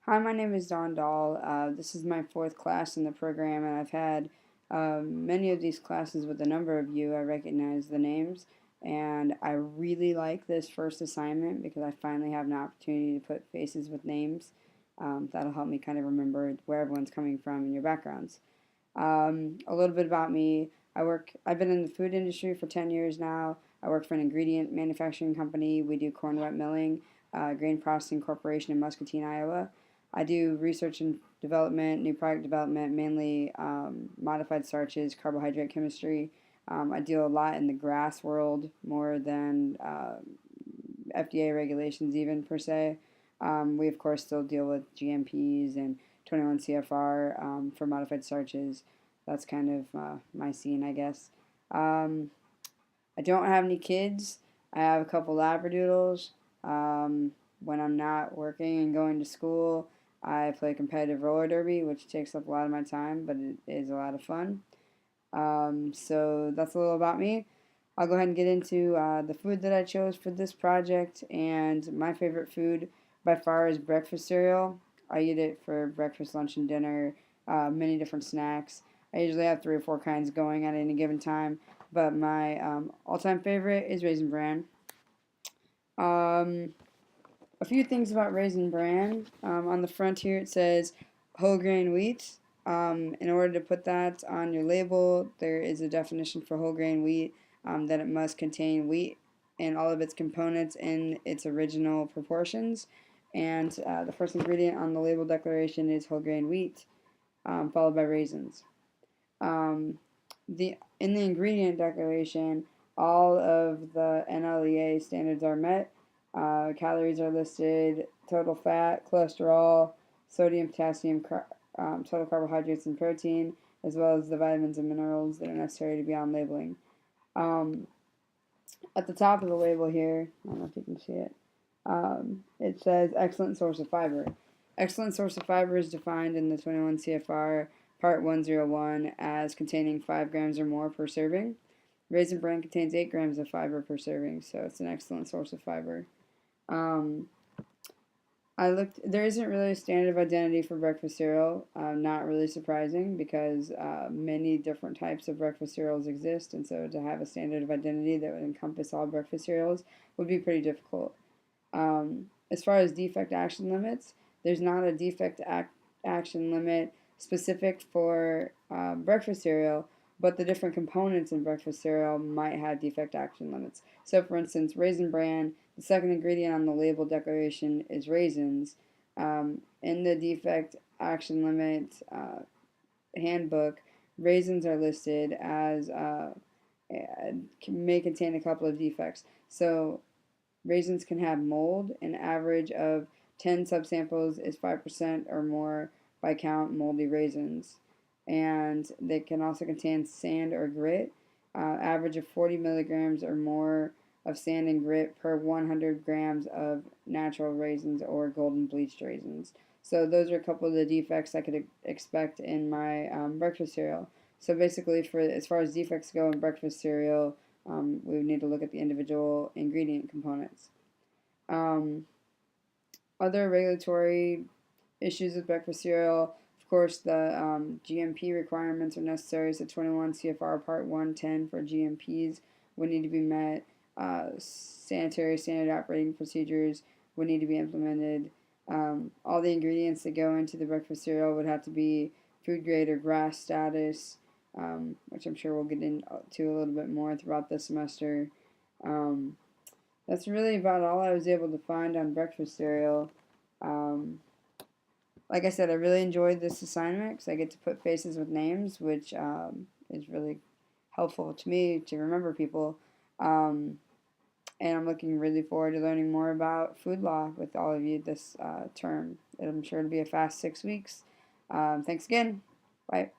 Hi, my name is Don Dahl. This is my fourth class in the program, and I've had many of these classes with a number of you. I recognize the names, and I really like this first assignment because I finally have an opportunity to put faces with names. That'll help me kind of remember where everyone's coming from and your backgrounds. A little bit about me. I've been in the food industry for 10 years now. I work for an ingredient manufacturing company. We do corn wet milling, grain processing corporation in Muscatine, Iowa. I do research and development, new product development, mainly modified starches, carbohydrate chemistry. I deal a lot in the grass world more than FDA regulations, even per se. We, of course, still deal with GMPs and 21 CFR for modified starches. That's kind of my scene, I guess. Um, I don't have any kids. I have a couple Labradoodles. When I'm not working and going to school, I play competitive roller derby, which takes up a lot of my time, but it is a lot of fun. So that's a little about me. I'll go ahead and get into the food that I chose for this project, and my favorite food by far is breakfast cereal. I eat it for breakfast, lunch, and dinner, many different snacks. I usually have three or four kinds going at any given time, but my all-time favorite is Raisin Bran. Um, a few things about Raisin Bran. On the front here it says whole grain wheat. In order to put that on your label, there is a definition for whole grain wheat that it must contain wheat and all of its components in its original proportions. And the first ingredient on the label declaration is whole grain wheat, followed by raisins. Um, in the ingredient declaration, all of the NLEA standards are met. Calories are listed, total fat, cholesterol, sodium, potassium, total carbohydrates, and protein, as well as the vitamins and minerals that are necessary to be on labeling. Um, at the top of the label here, I don't know if you can see it, it says excellent source of fiber. Excellent source of fiber is defined in the 21 CFR Part 101 as containing 5 grams or more per serving. Raisin Bran contains 8 grams of fiber per serving, so it's an excellent source of fiber. Um, there isn't really a standard of identity for breakfast cereal. Not really surprising because many different types of breakfast cereals exist, and so to have a standard of identity that would encompass all breakfast cereals would be pretty difficult. As far as defect action limits, there's not a action limit specific for breakfast cereal, but the different components in breakfast cereal might have defect action limits. So, for instance, Raisin Bran, the second ingredient on the label declaration is raisins. In the defect action limit handbook, raisins are listed as may contain a couple of defects. So, raisins can have mold. An average of 10 subsamples is 5% or more by count moldy raisins. And they can also contain sand or grit. Average of 40 milligrams or more of sand and grit per 100 grams of natural raisins or golden bleached raisins. So those are a couple of the defects I could expect in my breakfast cereal. So basically, for as far as defects go in breakfast cereal, we would need to look at the individual ingredient components. Um, Other regulatory issues with breakfast cereal, of course, the GMP requirements are necessary. So 21 CFR Part 110 for GMPs would need to be met. Sanitary standard operating procedures would need to be implemented. All the ingredients that go into the breakfast cereal would have to be food grade or GRAS status, which I'm sure we'll get into a little bit more throughout the semester. Um, that's really about all I was able to find on breakfast cereal. Um, like I said, I really enjoyed this assignment because I get to put faces with names, which is really helpful to me to remember people. Um, and I'm looking really forward to learning more about food law with all of you this term. I'm sure it'll be a fast 6 weeks. Thanks again. Bye.